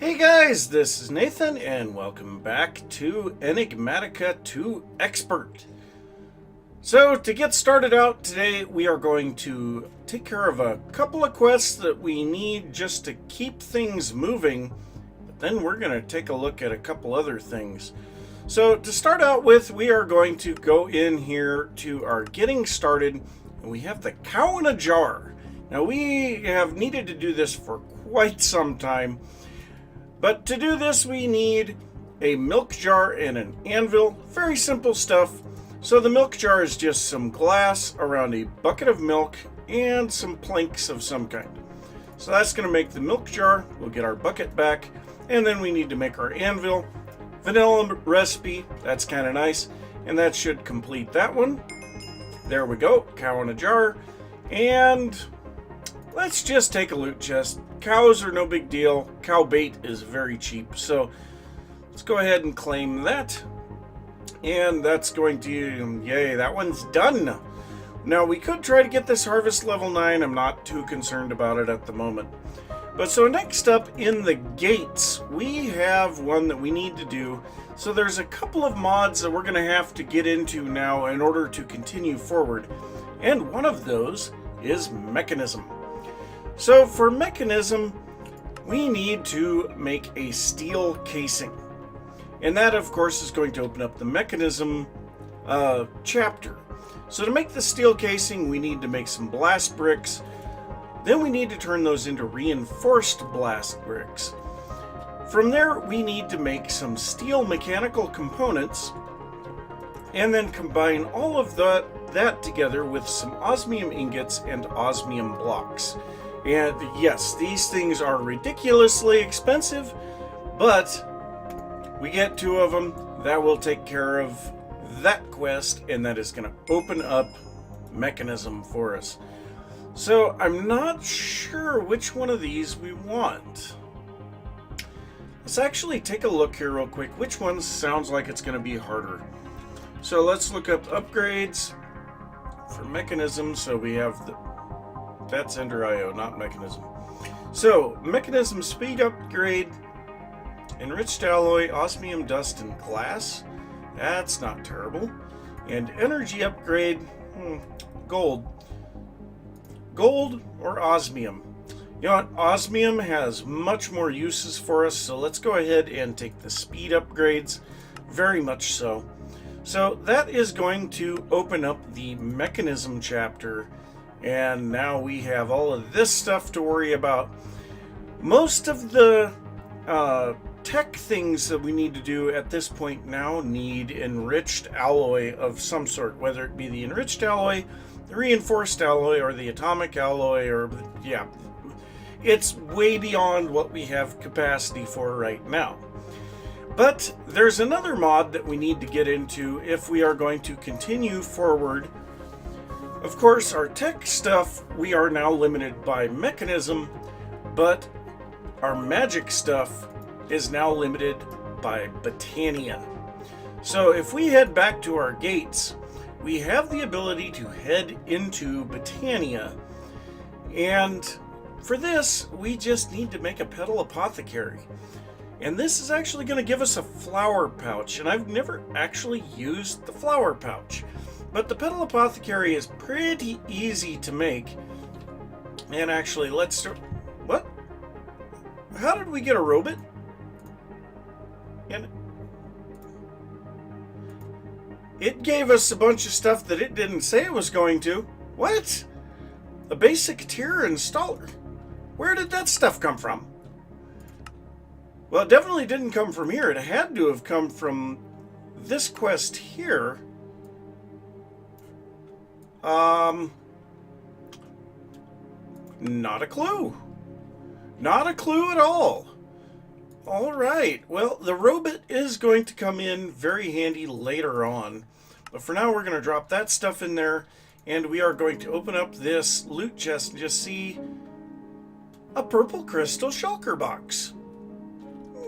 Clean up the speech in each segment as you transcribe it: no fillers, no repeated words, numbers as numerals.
Hey guys, this is Nathan, and welcome back to Enigmatica 2 Expert. So, to get started out today, we are going to take care of a couple of quests that we need just to keep things moving, but then we're going to take a look at a couple other things. So, to start out with, we are going to go in here to our getting started, and we have the cow in a jar. Now, we have needed to do this for quite some time. But to do this, we need a milk jar and an anvil. Very simple stuff. So the milk jar is just some glass around a bucket of milk and some planks of some kind. So that's going to make the milk jar. We'll get our bucket back. And then we need to make our anvil. Vanilla recipe. That's kind of nice. And that should complete that one. There we go. Cow in a jar. And let's just take a loot chest. Cows are no big deal. Cow bait is very cheap. So let's go ahead and claim that. And that's going to, yay, that one's done. Now we could try to get this harvest level 9. I'm not too concerned about it at the moment. But so next up in the gates, we have one that we need to do. So there's a couple of mods that we're going to have to get into now in order to continue forward. And one of those is mechanism. So for mechanism, we need to make a steel casing. And that, of course, is going to open up the mechanism chapter. So to make the steel casing, we need to make some blast bricks. Then we need to turn those into reinforced blast bricks. From there, we need to make some steel mechanical components. And then combine all of that together with some osmium ingots and osmium blocks. And yes, these things are ridiculously expensive, but we get 2 of them. That will take care of that quest, and that is going to open up mechanism for us. So I'm not sure which one of these we want. Let's actually take a look here real quick. Which one sounds like it's going to be harder? So let's look up upgrades for mechanism. So we have that's Ender IO, not mechanism. So, mechanism speed upgrade, enriched alloy, osmium dust, and glass. That's not terrible. And energy upgrade, gold. Gold or osmium? You know what? Osmium has much more uses for us, so let's go ahead and take the speed upgrades. Very much so. So, that is going to open up the mechanism chapter. And now we have all of this stuff to worry about. Most of the tech things that we need to do at this point now need enriched alloy of some sort, whether it be the enriched alloy, the reinforced alloy, or the atomic alloy, or yeah, it's way beyond what we have capacity for right now. But there's another mod that we need to get into if we are going to continue forward. Of course, our tech stuff, we are now limited by mechanism, but our magic stuff is now limited by Botania. So if we head back to our gates, we have the ability to head into Botania. And for this, we just need to make a petal apothecary. And this is actually going to give us a flower pouch, and I've never actually used the flower pouch. But the petal apothecary is pretty easy to make. And actually, let's start. What? How did we get a robot? And it gave us a bunch of stuff that it didn't say it was going to. What? A basic tier installer. Where did that stuff come from? Well, it definitely didn't come from here. It had to have come from this quest here. Not a clue. Not a clue at all. All right. Well, the robot is going to come in very handy later on. But for now, we're going to drop that stuff in there. And we are going to open up this loot chest and just see a purple crystal shulker box.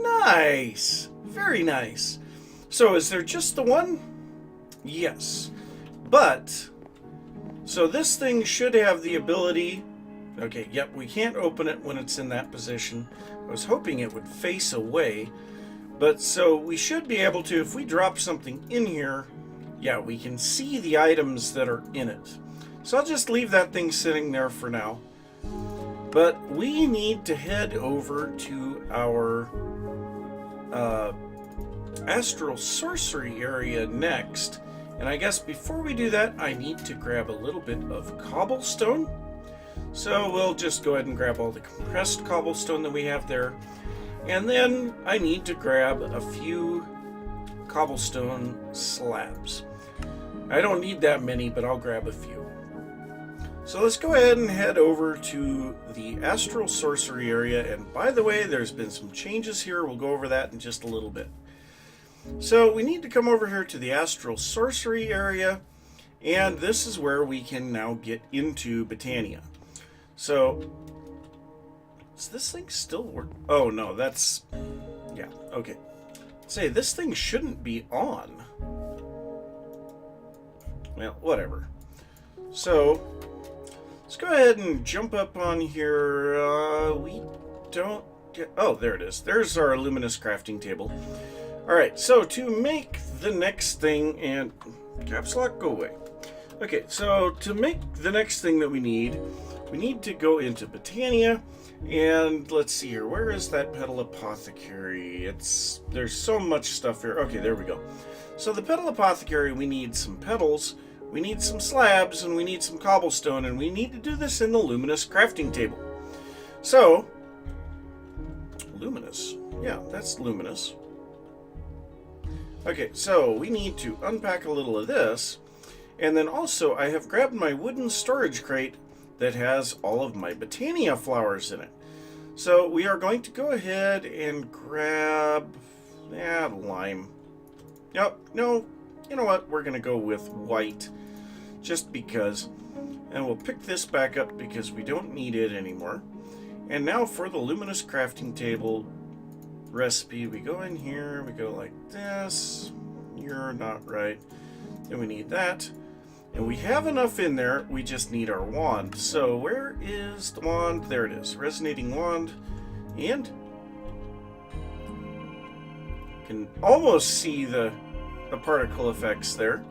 Nice. Very nice. So is there just the one? Yes. But so this thing should have the ability Okay, yep, we can't open it when it's in that position. I was hoping it would face away. But so we should be able to, if we drop something in here, yeah, we can see the items that are in it. So I'll just leave that thing sitting there for now. But we need to head over to our astral sorcery area next. And I guess before we do that, I need to grab a little bit of cobblestone. So we'll just go ahead and grab all the compressed cobblestone that we have there. And then I need to grab a few cobblestone slabs. I don't need that many, but I'll grab a few. So let's go ahead and head over to the astral sorcery area. And by the way, there's been some changes here. We'll go over that in just a little bit. So we need to come over here to the astral sorcery area. And this is where we can now get into Botania. So, does this thing still work? Oh, no, that's... Yeah, okay. Say, this thing shouldn't be on. Well, whatever. So, let's go ahead and jump up on here. We don't get... Oh, there it is. There's our luminous crafting table. Alright, so to make the next thing, and caps lock, go away. Okay, so to make the next thing that we need to go into Botania, and let's see here, where is that Petal Apothecary? There's so much stuff here. Okay, there we go. So the Petal Apothecary, we need some petals, we need some slabs, and we need some cobblestone, and we need to do this in the luminous crafting table. So, luminous, yeah, that's luminous. Okay, so we need to unpack a little of this, and then also I have grabbed my wooden storage crate that has all of my Botania flowers in it. So we are going to go ahead and grab lime. Nope, no, you know what? We're going to go with white just because. And we'll pick this back up because we don't need it anymore. And now for the luminous crafting table recipe, we go in here, we go like this. You're not right. Then we need that. And we have enough in there, we just need our wand. So where is the wand? There it is, resonating wand. And you can almost see the particle effects there.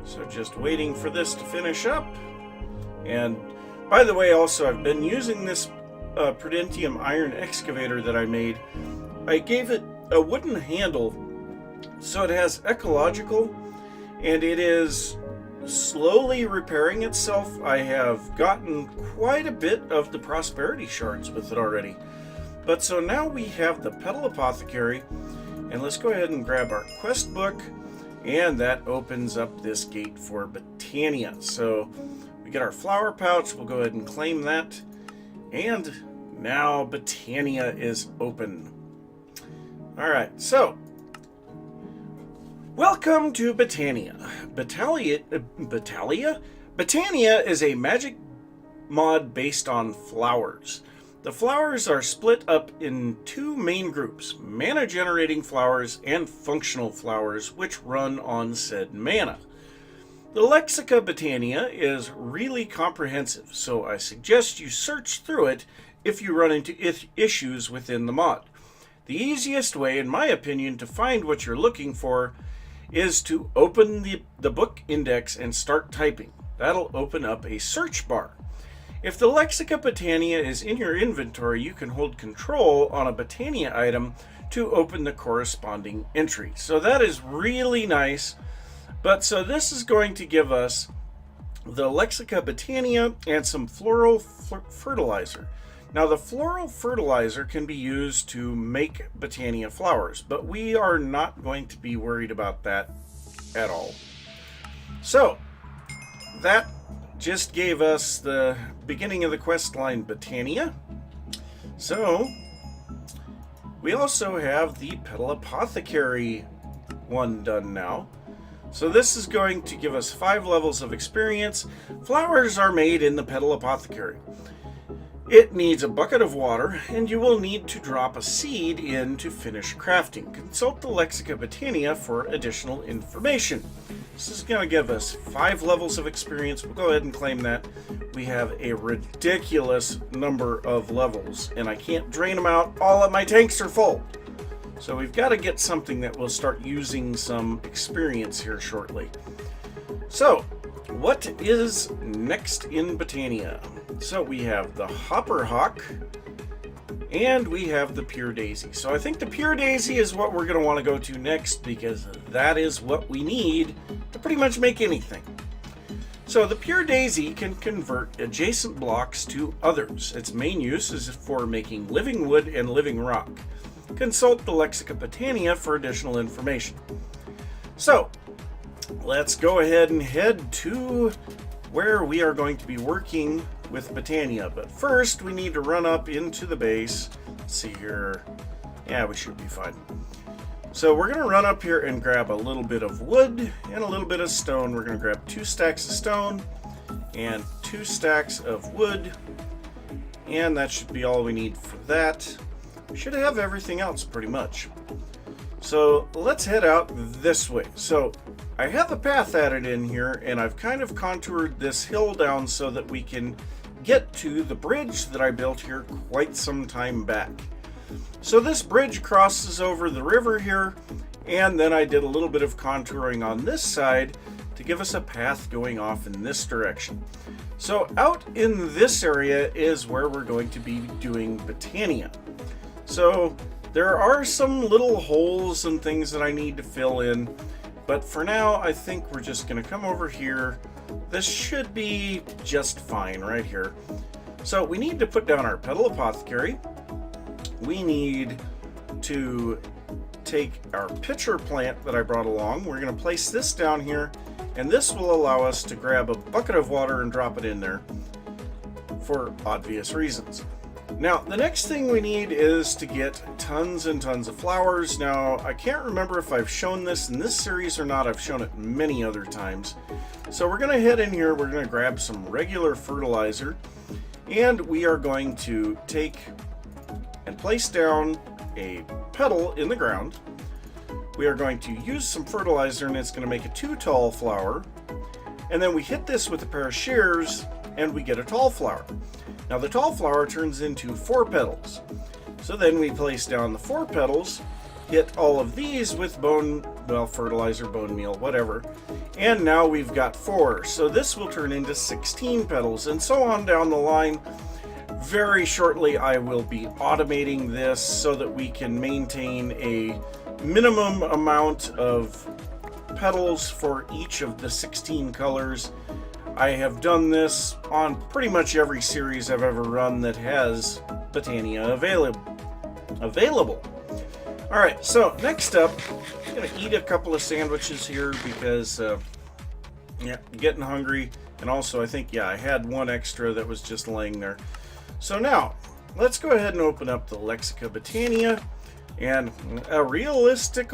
So just waiting for this to finish up. And by the way, also I've been using this Prudentium iron excavator that I made. I gave it a wooden handle so it has ecological, and it is slowly repairing itself. I have gotten quite a bit of the prosperity shards with it already. But so now we have the Petal Apothecary, and let's go ahead and grab our quest book, and that opens up this gate for Botania. So we get our flower pouch, we'll go ahead and claim that, and now Botania is open. Alright, so welcome to Botania. Botania is a magic mod based on flowers. The flowers are split up in two main groups, mana generating flowers and functional flowers, which run on said mana. The Lexica Botania is really comprehensive, so I suggest you search through it if you run into issues within the mod. The easiest way, in my opinion, to find what you're looking for is to open the book index and start typing. That'll open up a search bar. If the Lexica Botania is in your inventory, you can hold control on a Botania item to open the corresponding entry. So that is really nice. But so this is going to give us the Lexica Botania and some floral fertilizer. Now the floral fertilizer can be used to make Botania flowers, but we are not going to be worried about that at all. So that just gave us the beginning of the quest line Botania. So we also have the Petal Apothecary one done now. So this is going to give us 5 levels of experience. Flowers are made in the Petal Apothecary. It needs a bucket of water, and you will need to drop a seed in to finish crafting. Consult the Lexica Botania for additional information. This is going to give us 5 levels of experience. We'll go ahead and claim that. We have a ridiculous number of levels, and I can't drain them out. All of my tanks are full. So we've got to get something that will start using some experience here shortly. So, what is next in Botania? So we have the Hopper Hawk, and we have the Pure Daisy. So I think the Pure Daisy is what we're going to want to go to next, because that is what we need to pretty much make anything. So the Pure Daisy can convert adjacent blocks to others. Its main use is for making living wood and living rock. Consult the Lexica Botania for additional information. So let's go ahead and head to where we are going to be working with Botania. But first, we need to run up into the base. Let's see here. Yeah, we should be fine. So we're going to run up here and grab a little bit of wood and a little bit of stone. We're going to grab 2 stacks of stone and 2 stacks of wood. And that should be all we need for that. We should have everything else pretty much. So let's head out this way. So I have a path added in here, and I've kind of contoured this hill down so that we can get to the bridge that I built here quite some time back. So this bridge crosses over the river here, and then I did a little bit of contouring on this side to give us a path going off in this direction. So out in this area is where we're going to be doing Botania. So there are some little holes and things that I need to fill in, but for now I think we're just going to come over here. This should be just fine right here. So we need to put down our Petal Apothecary. We need to take our pitcher plant that I brought along. We're going to place this down here, and this will allow us to grab a bucket of water and drop it in there for obvious reasons. Now, the next thing we need is to get tons and tons of flowers. Now, I can't remember if I've shown this in this series or not. I've shown it many other times. So we're going to head in here. We're going to grab some regular fertilizer, and we are going to take and place down a petal in the ground. We are going to use some fertilizer, and it's going to make a 2 tall flower. And then we hit this with a pair of shears, and we get a tall flower. Now the tall flower turns into 4 petals. So then we place down the 4 petals, hit all of these with fertilizer, bone meal, whatever. And now we've got 4. So this will turn into 16 petals, and so on down the line. Very shortly I will be automating this so that we can maintain a minimum amount of petals for each of the 16 colors. I have done this on pretty much every series I've ever run that has Botania available. Alright, so next up, I'm going to eat a couple of sandwiches here because, getting hungry. And also, I think, I had one extra that was just laying there. So now, let's go ahead and open up the Lexica Botania. And a realistic...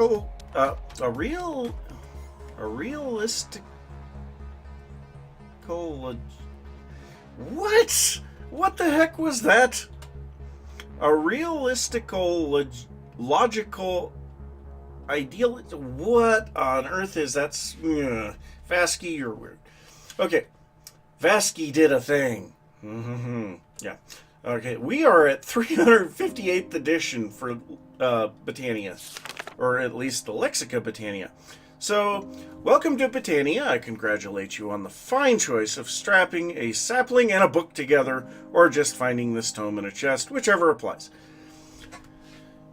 What? What the heck was that? A realistical, logical, ideal... What on earth is that? Vasky, you're weird. Okay. Vasky did a thing. Yeah. Okay, we are at 358th edition for Botania. Or at least the Lexica Botania. So, welcome to Botania. I congratulate you on the fine choice of strapping a sapling and a book together, or just finding this tome in a chest, whichever applies.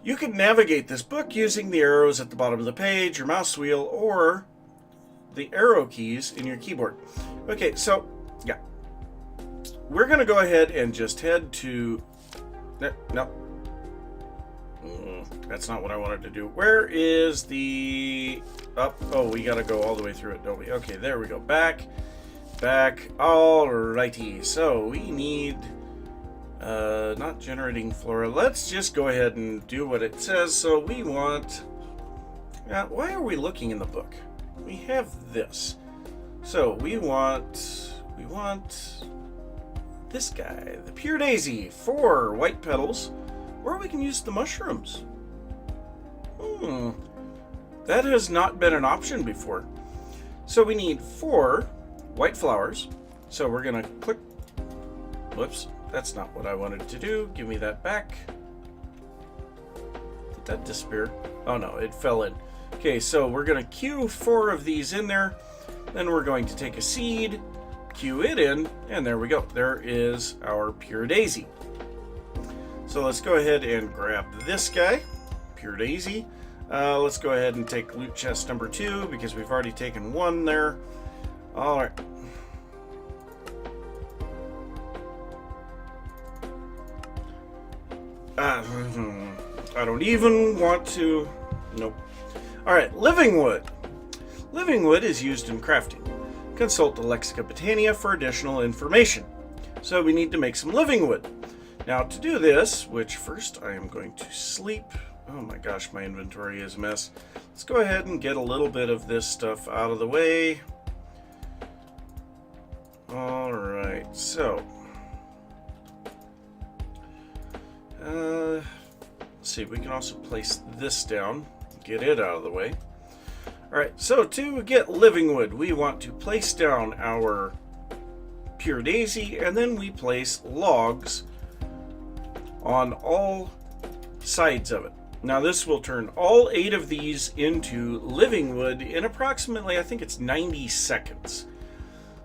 You can navigate this book using the arrows at the bottom of the page, your mouse wheel, or the arrow keys in your keyboard. Okay, so, we're going to go ahead and just head to... No. That's not what I wanted to do. Where is the... Oh, we got to go all the way through it, don't we? Okay, there we go. Back. Alrighty. So, we need... not generating flora. Let's just go ahead and do what it says. So, we want... why are we looking in the book? We have this. So, we want... this guy, the Pure Daisy, 4 white petals, or we can use the mushrooms. That has not been an option before. So we need 4 white flowers. So we're gonna click, whoops, that's not what I wanted to do. Give me that back. Did that disappear? Oh no, it fell in. Okay, so we're gonna queue 4 of these in there. Then we're going to take a seed, queue it in, and there we go. There is our Pure Daisy. So let's go ahead and grab this guy, Pure Daisy. Let's go ahead and take loot chest number 2 because we've already taken 1 there. All right. I don't even want to. Nope. All right, living wood. Living wood is used in crafting. Consult the Lexica Botania for additional information. So we need to make some living wood. Now to do this, which first I am going to sleep. Oh my gosh, my inventory is a mess. Let's go ahead and get a little bit of this stuff out of the way. All right, so let's see, we can also place this down, get it out of the way. All right, so to get living wood, we want to place down our Pure Daisy, and then we place logs on all sides of it. Now this will turn all 8 of these into living wood in approximately, I think it's 90 seconds.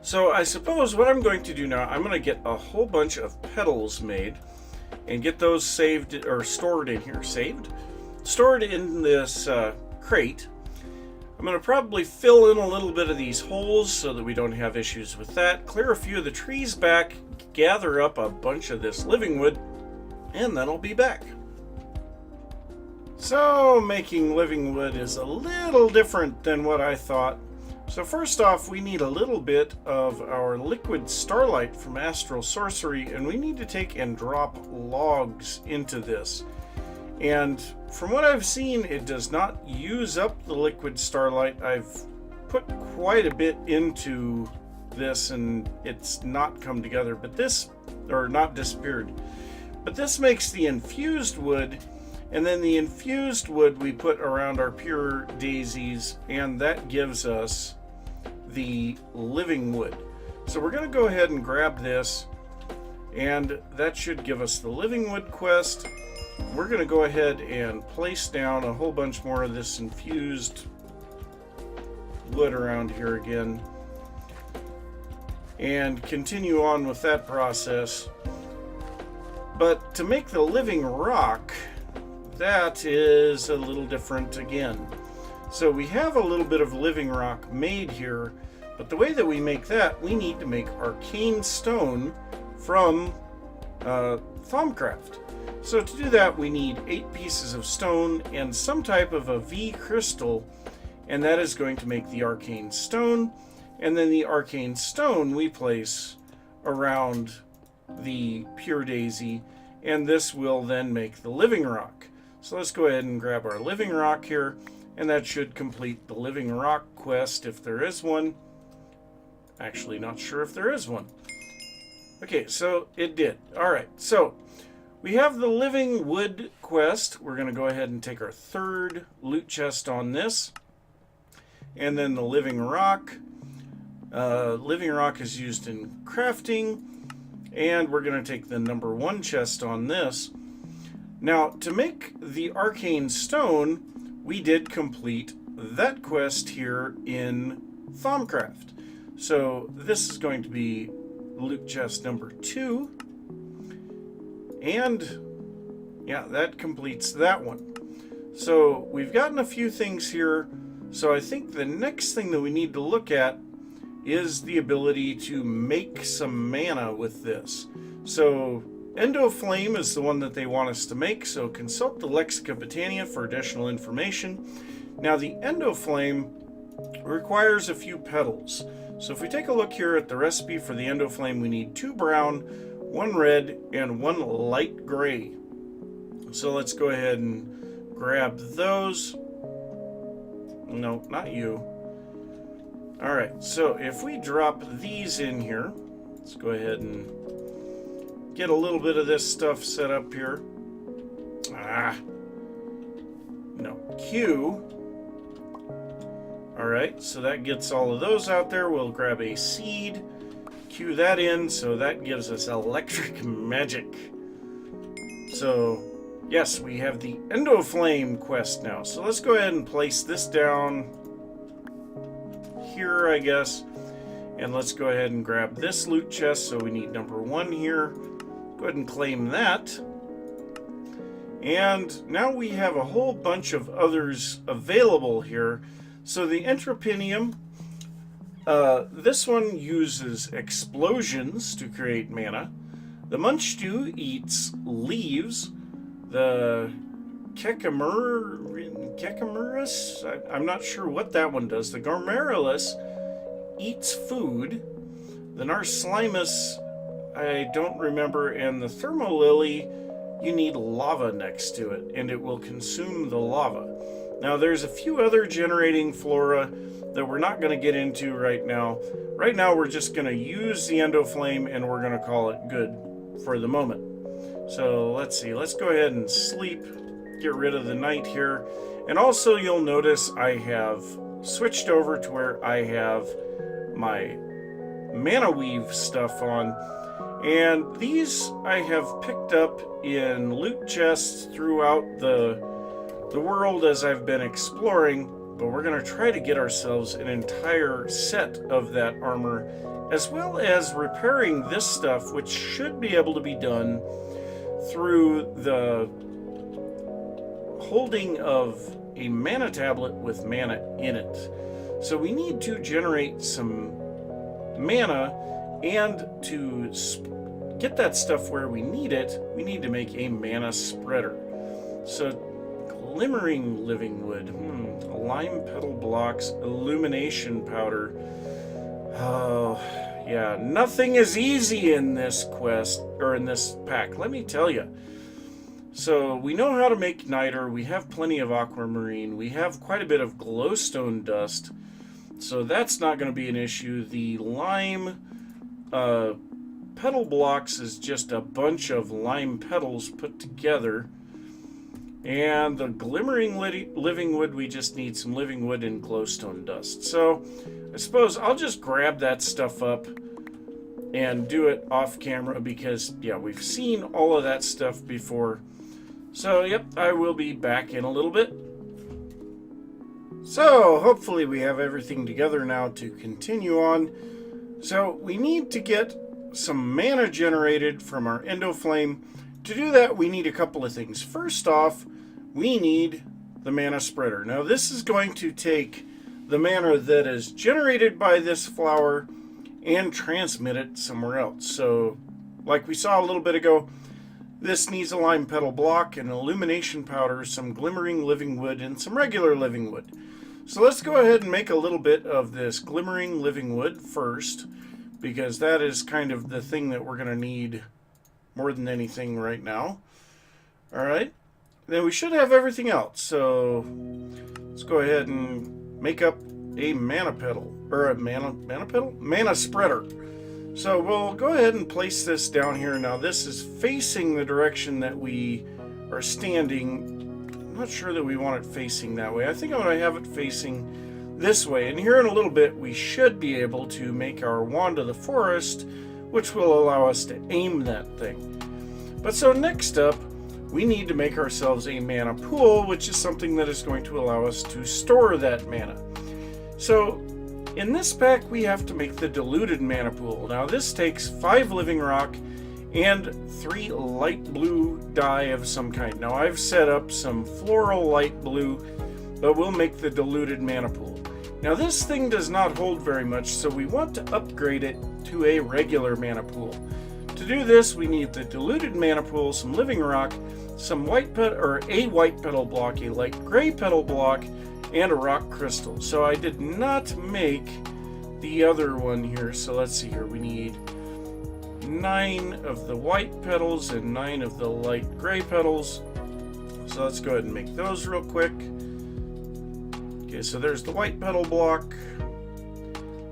So I suppose what I'm going to do now, I'm going to get a whole bunch of petals made and get those saved or stored in here. Stored in this crate. I'm going to probably fill in a little bit of these holes so that we don't have issues with that. Clear a few of the trees back, gather up a bunch of this living wood, and then I'll be back. So making living wood is a little different than what I thought. So first off, we need a little bit of our liquid starlight from Astral Sorcery, and we need to take and drop logs into this. And from what I've seen, it does not use up the liquid starlight. I've put quite a bit into this and it's not come together, but this, or not disappeared. But this makes the infused wood, and then the infused wood we put around our Pure Daisies, and that gives us the living wood. So we're going to go ahead and grab this, and that should give us the living wood quest. We're going to go ahead and place down a whole bunch more of this infused wood around here again, and continue on with that process. But to make the living rock, that is a little different again. So we have a little bit of living rock made here, but the way that we make that, we need to make arcane stone from Thaumcraft. So to do that, we need 8 pieces of stone and some type of a V crystal, and that is going to make the arcane stone. And then the arcane stone we place around the Pure Daisy, and this will then make the living rock. So let's go ahead and grab our living rock here, and that should complete the living rock quest if there is one. Actually, not sure if there is one. Okay, so it did. All right, so we have the living wood quest. We're going to go ahead and take our 3rd loot chest on this, and then the living rock. Living rock is used in crafting, and we're going to take the number 1 chest on this. Now, to make the arcane stone, we did complete that quest here in Thaumcraft. So this is going to be loot chest number 2. And yeah, that completes that one. So we've gotten a few things here. So I think the next thing that we need to look at is the ability to make some mana with this. So Endoflame is the one that they want us to make, so consult the Lexica Botania for additional information. Now the Endoflame requires a few petals. So if we take a look here at the recipe for the Endoflame, we need 2 brown, 1 red, and 1 light gray. So let's go ahead and grab those. No, not you. Alright, so if we drop these in here, let's go ahead and get a little bit of this stuff set up here. No, Q. Alright, so that gets all of those out there. We'll grab a seed, cue that in, so that gives us electric magic. So, yes, we have the Endoflame quest now. So let's go ahead and place this down here, I guess. And let's go ahead and grab this loot chest. So we need number 1 here. Go ahead and claim that. And now we have a whole bunch of others available here. So the Entropinium, this one uses explosions to create mana. The Munchdew eats leaves. The Kekamuras, I'm not sure what that one does. The Garmarillus eats food. The Narslimus, I don't remember. And the Thermolily, you need lava next to it, and it will consume the lava. Now, there's a few other generating flora that we're not going to get into right now. Right now, we're just going to use the Endoflame, and we're going to call it good for the moment. So, let's see. Let's go ahead and sleep. Get rid of the night here. And also, you'll notice I have switched over to where I have my Mana Weave stuff on. And these I have picked up in loot chests throughout the world as I've been exploring, but we're going to try to get ourselves an entire set of that armor, as well as repairing this stuff, which should be able to be done through the holding of a mana tablet with mana in it. So we need to generate some mana, and to get that stuff where we need it, we need to make a mana spreader. So glimmering living wood, lime petal blocks, illumination powder. Oh, yeah, nothing is easy in this quest, or in this pack, let me tell you. So we know how to make niter, we have plenty of aquamarine, we have quite a bit of glowstone dust, so that's not going to be an issue. The lime petal blocks is just a bunch of lime petals put together. And the glimmering living wood, we just need some living wood and glowstone dust. So I suppose I'll just grab that stuff up and do it off camera because, yeah, we've seen all of that stuff before. So, yep, I will be back in a little bit. So, hopefully we have everything together now to continue on. So, we need to get some mana generated from our Endoflame. To do that, we need a couple of things. First off, we need the mana spreader. Now, this is going to take the mana that is generated by this flower and transmit it somewhere else. So, like we saw a little bit ago, this needs a lime petal block, an illumination powder, some glimmering living wood, and some regular living wood. So let's go ahead and make a little bit of this glimmering living wood first, because that is kind of the thing that we're going to need more than anything right now. Alright, then we should have everything else. So let's go ahead and make up a mana petal, or a mana spreader. So we'll go ahead and place this down here. Now this is facing the direction that we are standing. I'm not sure that we want it facing that way. I think I'm going to have it facing this way. And here in a little bit we should be able to make our Wand of the Forest, which will allow us to aim that thing. But so next up, we need to make ourselves a mana pool, which is something that is going to allow us to store that mana. So in this pack, we have to make the diluted mana pool. Now this takes 5 living rock and 3 light blue dye of some kind. Now I've set up some floral light blue, but we'll make the diluted mana pool. Now this thing does not hold very much, so we want to upgrade it to a regular mana pool. To do this, we need the diluted mana pool, some living rock, some a white petal block, a light gray petal block, and a rock crystal. So I did not make the other one here. So let's see here. We need 9 of the white petals and 9 of the light gray petals. So let's go ahead and make those real quick. Okay, so there's the white petal block,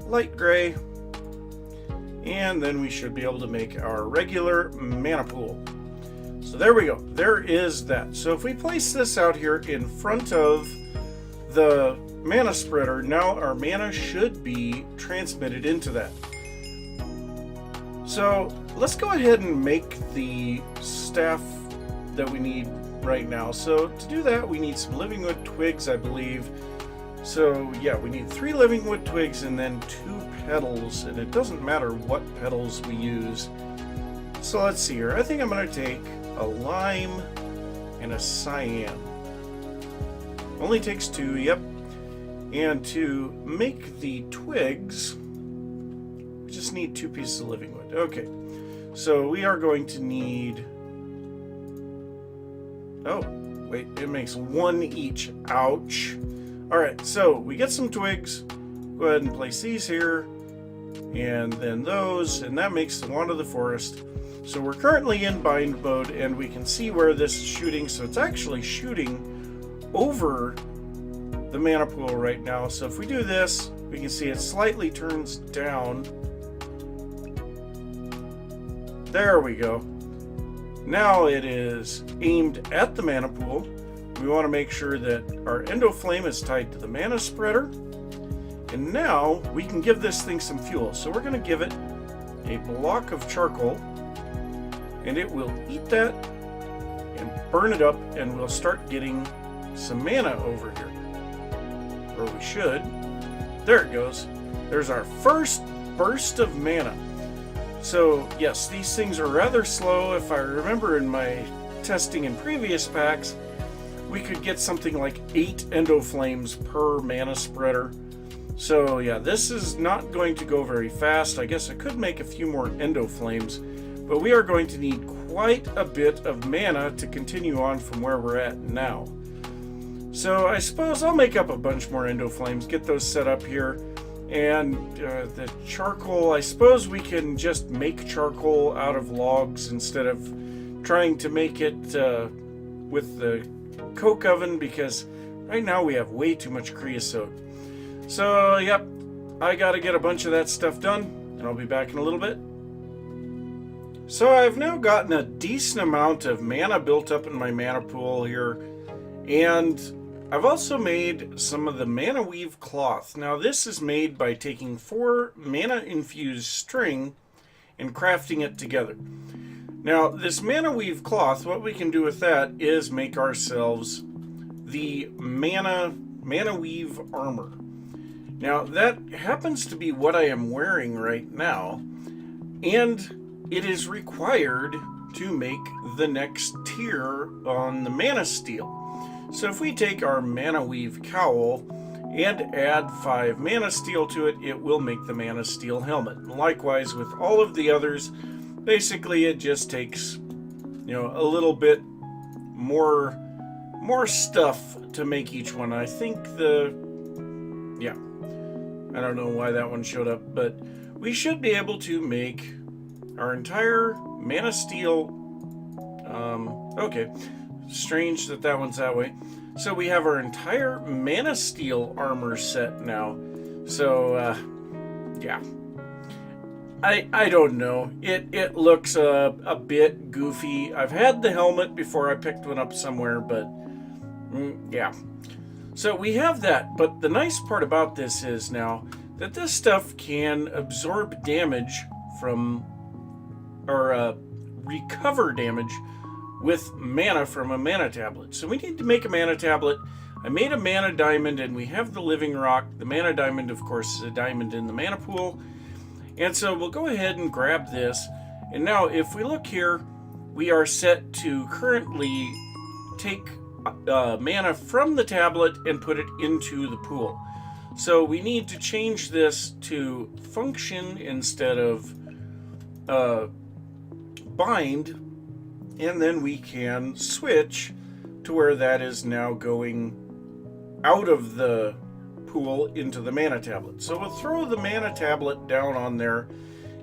light gray, And then we should be able to make our regular mana pool. So there we go. There is that. So if we place this out here in front of the mana spreader, now our mana should be transmitted into that. So let's go ahead and make the staff that we need right now. So to do that, we need some living wood twigs, I believe. So yeah, we need 3 living wood twigs and then 2 petals, and it doesn't matter what petals we use. So let's see here. I think I'm going to take a lime and a cyan. Only takes 2, yep. And to make the twigs, we just need 2 pieces of living wood. Okay, so we are going to need... Oh, wait, it makes 1 each. Ouch. Alright, so we get some twigs. Go ahead and place these here. And then those, and that makes the wand of the forest. So we're currently in bind mode, and we can see where this is shooting. So it's actually shooting over the mana pool right now. So if we do this, we can see it slightly turns down. There we go. Now it is aimed at the mana pool. We want to make sure that our Endoflame is tied to the mana spreader. And now we can give this thing some fuel. So we're going to give it a block of charcoal, and it will eat that and burn it up, and we'll start getting some mana over here. Or we should. There it goes. There's our first burst of mana. So yes, these things are rather slow. If I remember in my testing in previous packs, we could get something like 8 Endoflames per mana spreader. So yeah, this is not going to go very fast. I guess I could make a few more Endoflames, but we are going to need quite a bit of mana to continue on from where we're at now. So I suppose I'll make up a bunch more Endoflames, get those set up here. And the charcoal, I suppose we can just make charcoal out of logs instead of trying to make it with the coke oven, because right now we have way too much creosote. So, yep, I gotta get a bunch of that stuff done, and I'll be back in a little bit. So I've now gotten a decent amount of mana built up in my mana pool here, and I've also made some of the Mana Weave cloth. Now this is made by taking 4 mana infused string and crafting it together. Now this Mana Weave cloth, what we can do with that is make ourselves the Mana Weave armor. Now that happens to be what I am wearing right now, and it is required to make the next tier on the Mana Steel. So if we take our Mana Weave cowl and add 5 Mana Steel to it, it will make the Mana Steel helmet. Likewise with all of the others, basically it just takes, you know, a little bit more stuff to make each one. I think yeah, I don't know why that one showed up, but we should be able to make our entire Mana Steel. Okay, strange that one's that way. So we have our entire Mana Steel armor set now. So yeah, I don't know. It looks a bit goofy. I've had the helmet before. I picked one up somewhere, but yeah. So we have that, but the nice part about this is now that this stuff can absorb damage from, or recover damage with mana from a mana tablet. So we need to make a mana tablet. I made a mana diamond, and we have the living rock. The mana diamond, of course, is a diamond in the mana pool. And so we'll go ahead and grab this. And now if we look here, we are set to currently take mana from the tablet and put it into the pool. So we need to change this to function instead of bind, and then we can switch to where that is now going out of the pool into the mana tablet. So we'll throw the mana tablet down on there,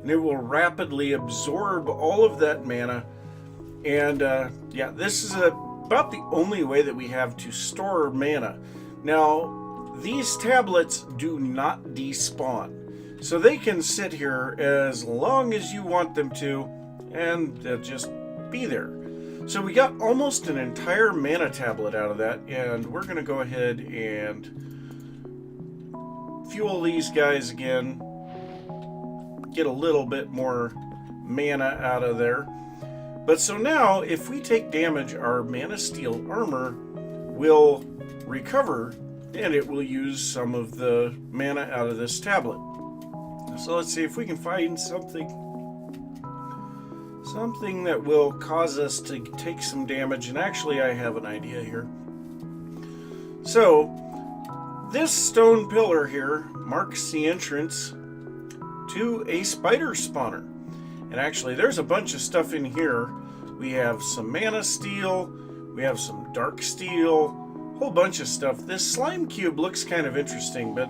and it will rapidly absorb all of that mana. And yeah, this is about the only way that we have to store mana. Now, these tablets do not despawn. So they can sit here as long as you want them to, and they'll just be there. So we got almost an entire mana tablet out of that, and we're going to go ahead and fuel these guys again, get a little bit more mana out of there. But so now, if we take damage, our Mana Steel armor will recover, and it will use some of the mana out of this tablet. So let's see if we can find something that will cause us to take some damage. And actually, I have an idea here. So this stone pillar here marks the entrance to a spider spawner. And actually, there's a bunch of stuff in here. We have some Mana Steel, we have some Dark Steel, a whole bunch of stuff. This slime cube looks kind of interesting, but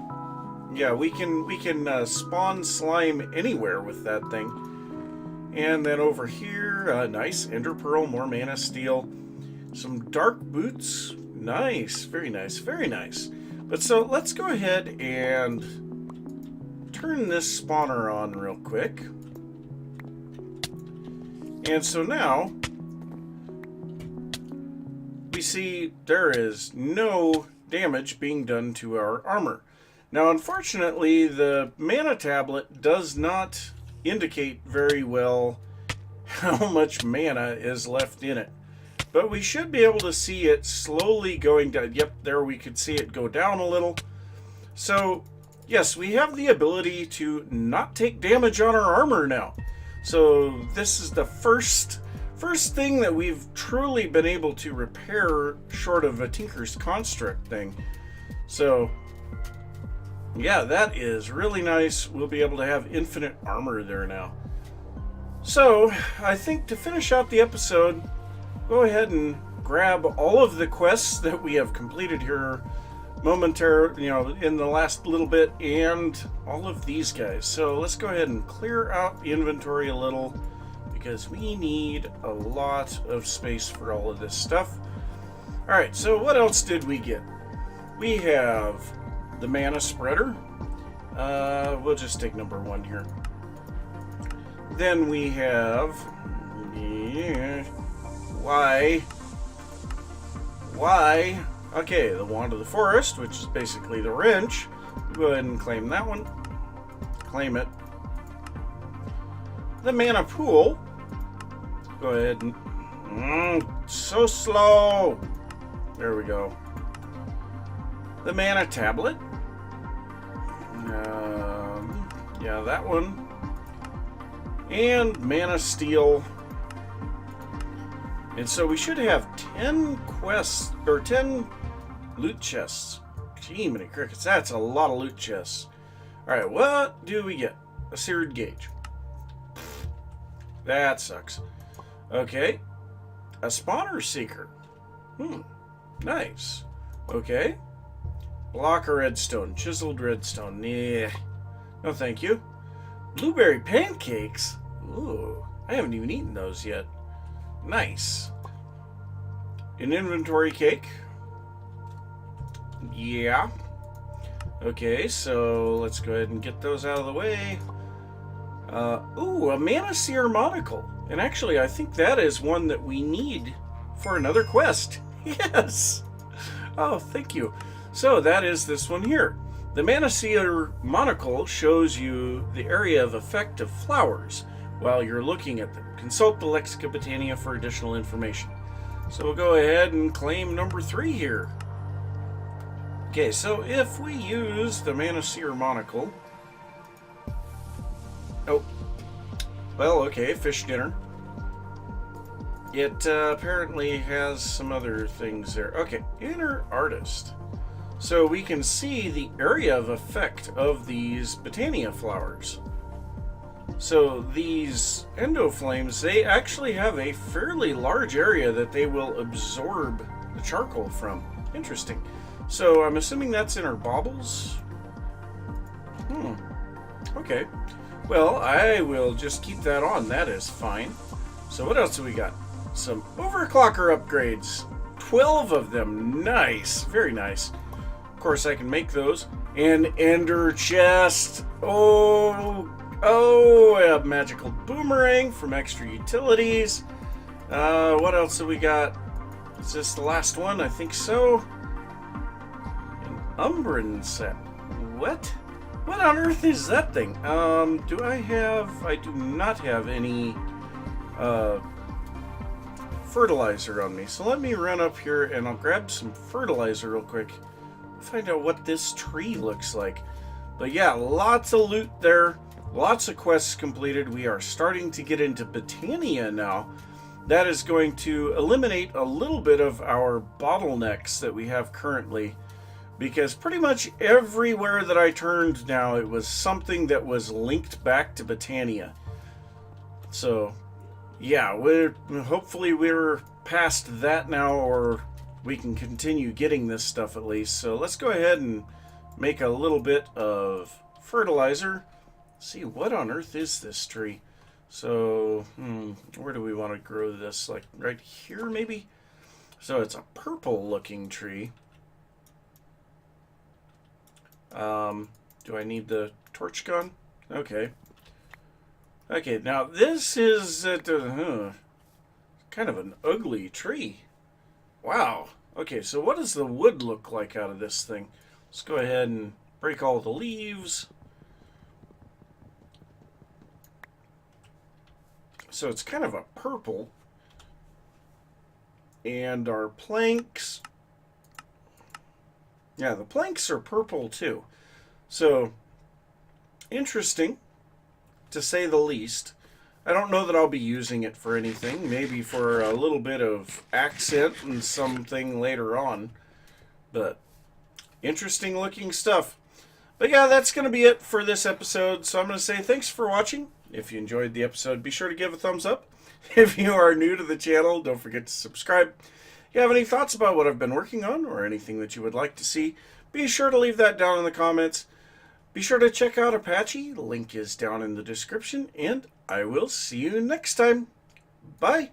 yeah, we can spawn slime anywhere with that thing. And then over here, nice Ender Pearl, more Mana Steel, some Dark Boots, nice, very nice, very nice. But so let's go ahead and turn this spawner on real quick. And so now we see there is no damage being done to our armor. Now, unfortunately, the mana tablet does not indicate very well how much mana is left in it. But we should be able to see it slowly going down. Yep, there we could see it go down a little. So, yes, we have the ability to not take damage on our armor now. So this is the first thing that we've truly been able to repair short of a Tinker's Construct thing. So yeah, that is really nice. We'll be able to have infinite armor there now. So I think to finish out the episode, go ahead and grab all of the quests that we have completed here momentarily, in the last little bit, and all of these guys. So let's go ahead and clear out the inventory a little, because we need a lot of space for all of this stuff. Alright, so what else did we get? We have the Mana Spreader. We'll just take number 1 here. Then we have why? Okay, the Wand of the Forest, which is basically the wrench. Go ahead and claim that one. Claim it. The Mana Pool. Go ahead and... so slow. There we go. The Mana Tablet. Yeah, that one. And Mana Steel. And so we should have 10 quests, or 10 loot chests. Gee, many crickets. That's a lot of loot chests. Alright, what do we get? A Seared Gauge. That sucks. Okay. A Spawner Seeker. Nice. Okay. Blocker Redstone. Chiseled Redstone. Yeah. No, thank you. Blueberry Pancakes? Ooh. I haven't even eaten those yet. Nice. An Inventory Cake. Yeah. Okay, so let's go ahead and get those out of the way. Ooh, a Mana Seer Monocle. And actually, I think that is one that we need for another quest. Yes! Oh, thank you. So that is this one here. The Mana Seer Monocle shows you the area of effect of flowers while you're looking at them. Consult the Lexica Botania for additional information. So we'll go ahead and claim number 3 here. Okay, so if we use the Mana Seer Monocle... Oh. Well, okay, fish dinner. It apparently has some other things there. Okay, Inner Artist. So we can see the area of effect of these Botania flowers. So these endoflames, they actually have a fairly large area that they will absorb the charcoal from. Interesting. So I'm assuming that's in our baubles? Okay. Well, I will just keep that on. That is fine. So what else do we got? Some overclocker upgrades. 12 of them. Nice. Very nice. Of course, I can make those. An ender chest. A magical boomerang from extra utilities. What else have we got? Is this the last one? I think so. An Umbran set. What? What on earth is that thing? Do I have... I do not have any fertilizer on me. So let me run up here and I'll grab some fertilizer real quick. Find out what this tree looks like. But yeah, lots of loot there. Lots of quests completed. We are starting to get into Botania now. That is going to eliminate a little bit of our bottlenecks that we have currently. Because pretty much everywhere that I turned now, it was something that was linked back to Botania. So, yeah, hopefully we're past that now, or we can continue getting this stuff at least. So let's go ahead and make a little bit of fertilizer. See, what on earth is this tree? So, where do we want to grow this? Like right here, maybe? So it's a purple looking tree. Do I need the torch gun? Okay. Okay, now this is kind of an ugly tree. Wow. Okay, so what does the wood look like out of this thing? Let's go ahead and break all the leaves. So it's kind of a purple. And our planks... Yeah, the planks are purple too. So, interesting, to say the least. I don't know that I'll be using it for anything. Maybe for a little bit of accent and something later on. But, interesting looking stuff. But yeah, that's going to be it for this episode. So I'm going to say thanks for watching. If you enjoyed the episode, be sure to give a thumbs up. If you are new to the channel, don't forget to subscribe. If you have any thoughts about what I've been working on or anything that you would like to see, be sure to leave that down in the comments. Be sure to check out Apache. The link is down in the description. And I will see you next time. Bye.